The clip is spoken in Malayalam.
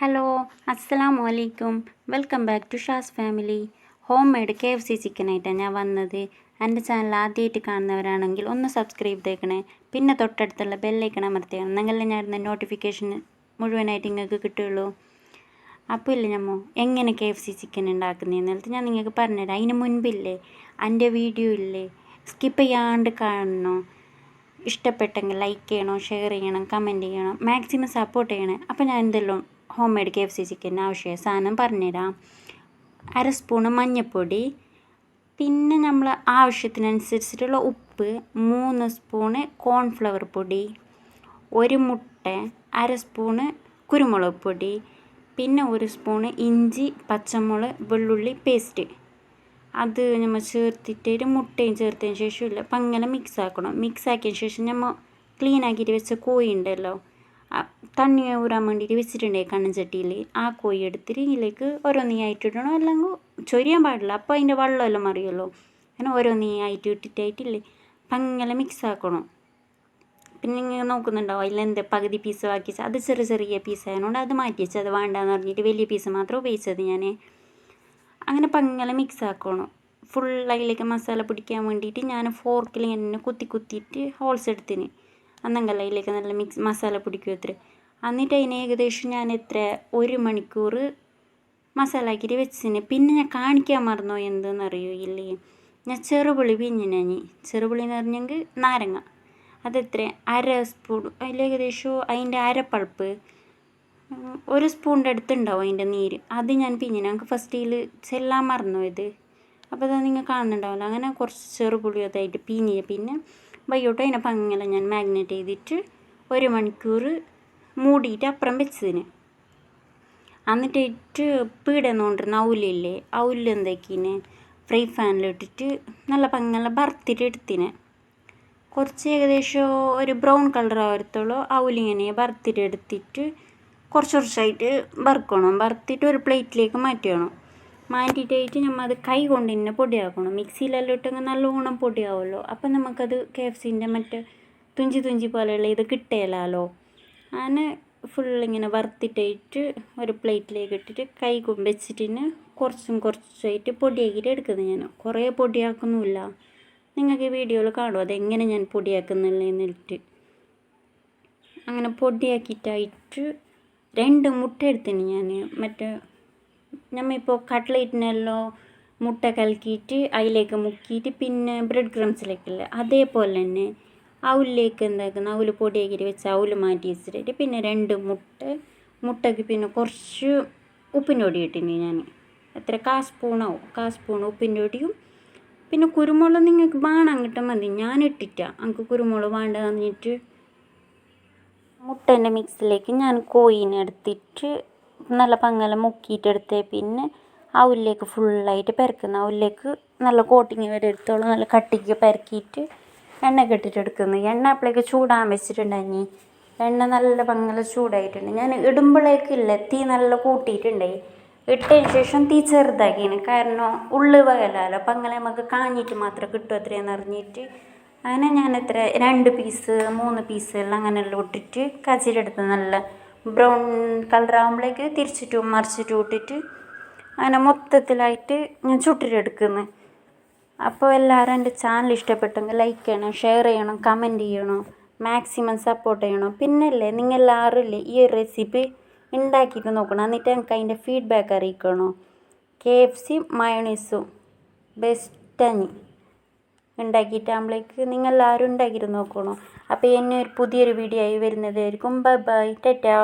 ഹലോ അസ്സലാമു അലൈക്കും. Welcome back to Shaz's family. Home made KFC ചിക്കനായിട്ടാണ് ഞാൻ വന്നത്. എൻ്റെ ചാനൽ ആദ്യമായിട്ട് കാണുന്നവരാണെങ്കിൽ ഒന്ന് സബ്സ്ക്രൈബ് ചെയ്തേക്കണേ. പിന്നെ തൊട്ടടുത്തുള്ള ബെല്ലൈക്കൺ അമർത്തിയാണ് നിങ്ങളെ ഞാൻ ഇടുന്ന നോട്ടിഫിക്കേഷൻ മുഴുവനായിട്ട് നിങ്ങൾക്ക് കിട്ടുള്ളൂ. അപ്പോൾ ഇല്ല ഞമ്മോ എങ്ങനെ KFC ചിക്കൻ ഉണ്ടാക്കുന്നതെന്നുള്ളത് ഞാൻ നിങ്ങൾക്ക് പറഞ്ഞുതരാം. അതിന് മുൻപില്ലേ എൻ്റെ വീഡിയോ ഇല്ലേ സ്കിപ്പ് ചെയ്യാണ്ട് കാണണോ, ഇഷ്ടപ്പെട്ടെങ്കിൽ ലൈക്ക് ചെയ്യണം, ഷെയർ ചെയ്യണം, കമൻറ്റ് ചെയ്യണം, മാക്സിമം സപ്പോർട്ട് ചെയ്യണേ. അപ്പോൾ ഞാൻ എന്തെല്ലാം ഹോം മെയ്ഡ് KFC ചിക്കൻ ആവശ്യമായ സാധനം പറഞ്ഞുതരാം. 1/2 സ്പൂണ് മഞ്ഞൾപ്പൊടി, പിന്നെ നമ്മൾ ആവശ്യത്തിനനുസരിച്ചിട്ടുള്ള ഉപ്പ്, 3 സ്പൂണ് കോൺഫ്ലവർ പൊടി, 1 മുട്ട, 1/2 സ്പൂണ് കുരുമുളക് പൊടി, പിന്നെ 1 സ്പൂണ് ഇഞ്ചി പച്ചമുളക് വെള്ളുള്ളി പേസ്റ്റ്. അത് നമ്മൾ ചേർത്തിട്ട് മുട്ടയും ചേർത്തതിന് ശേഷം ഇല്ല പങ്ങനെ മിക്സ് ആക്കണം. മിക്സ് ആക്കിയതിന് ശേഷം നമ്മൾ ക്ലീൻ ആക്കിയിട്ട് വെച്ച കോഴി ഉണ്ടല്ലോ, തണ്ണി ഊറാൻ വേണ്ടിയിട്ട് വെച്ചിട്ടുണ്ടേ കണ്ണൻചട്ടിയിൽ, ആ കോഴി എടുത്തിട്ട് ഇതിലേക്ക് ഓരോന്നീയായിട്ട് ഇടണം. അല്ലെങ്കിൽ ചൊരിയാൻ പാടില്ല, അപ്പോൾ അതിൻ്റെ വെള്ളമെല്ലാം മറിയുമല്ലോ. അങ്ങനെ ഓരോന്നീയായിട്ട് ഇട്ടിട്ടായിട്ടില്ലേ പങ്ങനെ മിക്സ് ആക്കണം. പിന്നെ ഇങ്ങനെ നോക്കുന്നുണ്ടാവും അതിലെന്ത് പകുതി പീസ് ബാക്കി, അത് ചെറിയ ചെറിയ പീസായതുകൊണ്ട് അത് മാറ്റി വെച്ചത്, അത് വേണ്ടാന്ന് പറഞ്ഞിട്ട് വലിയ പീസ് മാത്രം ഉപയോഗിച്ചത് ഞാൻ. അങ്ങനെ പങ്ങനെ മിക്സ് ആക്കണം. ഫുൾ അതിലേക്ക് മസാല പിടിക്കാൻ വേണ്ടിയിട്ട് ഞാൻ ഫോർക്കിൽ ഇങ്ങനെ കുത്തിയിട്ട് ഹോൾസ് എടുത്തിന്. അന്നെങ്കിൽ അതിലേക്ക് നല്ല മസാല പിടിക്കും എത്ര. എന്നിട്ട് അതിന് ഏകദേശം ഞാൻ 1 മണിക്കൂർ മസാല ആക്കിയിട്ട് വെച്ചിന്. പിന്നെ ഞാൻ കാണിക്കാൻ മറന്നോ എന്തെന്നറിയില്ലേ, ഞാൻ ചെറുപുളി പിഞ്ഞിനി. ചെറുപുളി എന്ന് പറഞ്ഞെങ്കിൽ നാരങ്ങ, അതെത്ര 1/2 സ്പൂൺ, അതിലേകദേശം അതിൻ്റെ അരപ്പൾപ്പ് 1 സ്പൂണിൻ്റെ അടുത്തുണ്ടാവും അതിൻ്റെ നീര്, അത് ഞാൻ പിഞ്ഞിന്. ഞങ്ങൾക്ക് ഫസ്റ്റിൽ ചെല്ലാൻ മറന്നു ഇത്. അപ്പോൾ അത് നിങ്ങൾ കാണുന്നുണ്ടാവില്ല. അങ്ങനെ കുറച്ച് ചെറുപുളി അതായിട്ട് പിഞ്ഞ് പിന്നെ വൈകിട്ട് അതിനപ്പം അങ്ങനെ ഞാൻ മാഗ്നേറ്റ് ചെയ്തിട്ട് 1 മണിക്കൂർ മൂടിയിട്ട് അപ്പുറം വെച്ചതിന്. എന്നിട്ട് പീടുന്നുകൊണ്ടിരുന്ന ഔലില്ലേ, ഔല് എന്താക്കിന് ഫ്രൈ പാനിലിട്ടിട്ട് നല്ല പങ്ങനെ വറുത്തിട്ട് എടുത്തിന്. കുറച്ച് ഏകദേശം ഒരു ബ്രൗൺ കളർ ആവരത്തോളം ഔലിങ്ങനെ വറുത്തിട്ട് എടുത്തിട്ട് കുറച്ചായിട്ട് വറുക്കണം. വറുത്തിട്ട് ഒരു പ്ലേറ്റിലേക്ക് മാറ്റണം. മാറ്റിയിട്ടായിട്ട് നമ്മൾ അത് കൈ കൊണ്ട് തന്നെ പൊടിയാക്കണം. മിക്സിയിലെല്ലാം ഇട്ടെങ്കിൽ നല്ലോണം പൊടിയാവുമല്ലോ. അപ്പം നമുക്കത് KFCൻ്റെ മറ്റേ തുഞ്ചി പോലെയുള്ള ഇത് കിട്ടുകയില്ലല്ലോ. അങ്ങനെ ഫുള്ളിങ്ങനെ വറുത്തിട്ടായിട്ട് ഒരു പ്ലേറ്റിലേക്ക് ഇട്ടിട്ട് കൈ വെച്ചിട്ട് കുറച്ചായിട്ട് പൊടിയാക്കിയിട്ട് എടുക്കുന്നത്. ഞാൻ കുറേ പൊടിയാക്കുന്നുമില്ല, നിങ്ങൾക്ക് വീഡിയോയിൽ കാണും അതെങ്ങനെ ഞാൻ പൊടിയാക്കുന്നില്ലെന്നിട്ട്. അങ്ങനെ പൊടിയാക്കിയിട്ടായിട്ട് 2 മുട്ട എടുത്തിന് ഞാൻ. മറ്റേ നമ്മളിപ്പോൾ കട്ട്ലേറ്റിനെല്ലാം മുട്ട കലക്കിയിട്ട് അതിലേക്ക് മുക്കിയിട്ട് പിന്നെ ബ്രെഡ് ക്രംസിലേക്കില്ല അതേപോലെ തന്നെ ഔലിലേക്ക് എന്താക്കുന്ന ഔല് പൊടിയാക്കിയിട്ട് വെച്ച് ഔല് മാറ്റി വെച്ചിട്ട് പിന്നെ 2 മുട്ടയ്ക്ക് പിന്നെ കുറച്ച് ഉപ്പിൻ്റെ പൊടി ഇട്ടിന് ഞാൻ. എത്ര 1/4 സ്പൂണാവും, 1/4 സ്പൂൺ ഉപ്പിൻ്റെ പൊടിയും പിന്നെ കുരുമുളക് നിങ്ങൾക്ക് വേണം കിട്ടാൻ മതി. ഞാൻ ഇട്ടിട്ടാണ് എനിക്ക് കുരുമുളക് വേണ്ട പറഞ്ഞിട്ട്. മുട്ടേൻ്റെ മിക്സിലേക്ക് ഞാൻ കോഴീനെ എടുത്തിട്ട് നല്ല പങ്ങല മുക്കിയിട്ടെടുത്ത് പിന്നെ ഔലിലേക്ക് ഫുള്ളായിട്ട് പരക്കുന്ന, ഔലിലേക്ക് നല്ല കോട്ടിങ് വരെ എടുത്തോളം നല്ല കട്ടിക്ക് പരക്കിയിട്ട് എണ്ണയൊക്കെ ഇട്ടിട്ടെടുക്കുന്നത്. എണ്ണ അപ്പോഴേക്ക് ചൂടാൻ വെച്ചിട്ടുണ്ടായി. എണ്ണ നല്ല പങ്ങല ചൂടായിട്ടുണ്ട്. ഞാൻ ഇടുമ്പോഴേക്കില്ല തീ നല്ല കൂട്ടിയിട്ടുണ്ടായി. ഇട്ടതിന് ശേഷം തീ ചെറുതാക്കിന്, കാരണം ഉള്ളു വകലല്ലോ പങ്ങല നമുക്ക് കാഞ്ഞിട്ട് മാത്രം കിട്ടും എത്രയെന്ന് അറിഞ്ഞിട്ട്. അങ്ങനെ ഞാൻ 2 പീസ് 3 പീസ് എല്ലാം അങ്ങനെയെല്ലാം ഇട്ടിട്ട് കച്ചിട്ടെടുത്ത് നല്ല ബ്രൗൺ കളർ ആകുമ്പോഴേക്ക് തിരിച്ചിട്ടും മറിച്ചിട്ടും ഇട്ടിട്ട് അങ്ങനെ മൊത്തത്തിലായിട്ട് ഞാൻ ചുട്ടിട്ടെടുക്കുന്നു. അപ്പോൾ എല്ലാവരും എൻ്റെ ചാനൽ ഇഷ്ടപ്പെട്ടെങ്കിൽ ലൈക്ക് ചെയ്യണം, ഷെയർ ചെയ്യണം, കമൻറ്റ് ചെയ്യണം, മാക്സിമം സപ്പോർട്ട് ചെയ്യണം. പിന്നല്ലേ നിങ്ങൾ എല്ലാവരും ഇല്ലേ ഈ ഒരു റെസിപ്പി ഉണ്ടാക്കിയിട്ട് നോക്കണം, എന്നിട്ട് എനിക്ക് അതിൻ്റെ ഫീഡ്ബാക്ക് അറിയിക്കണോ. KFC മയോണൈസും ബെസ്റ്റാണ് ഉണ്ടാക്കിയിട്ടാകുമ്പോഴേക്ക് നിങ്ങളെല്ലാവരും ഉണ്ടാക്കിയിട്ട് നോക്കണം. അപ്പോൾ എന്നെ ഒരു പുതിയൊരു വീഡിയോ ആയി വരുന്നതായിരിക്കും. Bye bye, Tata.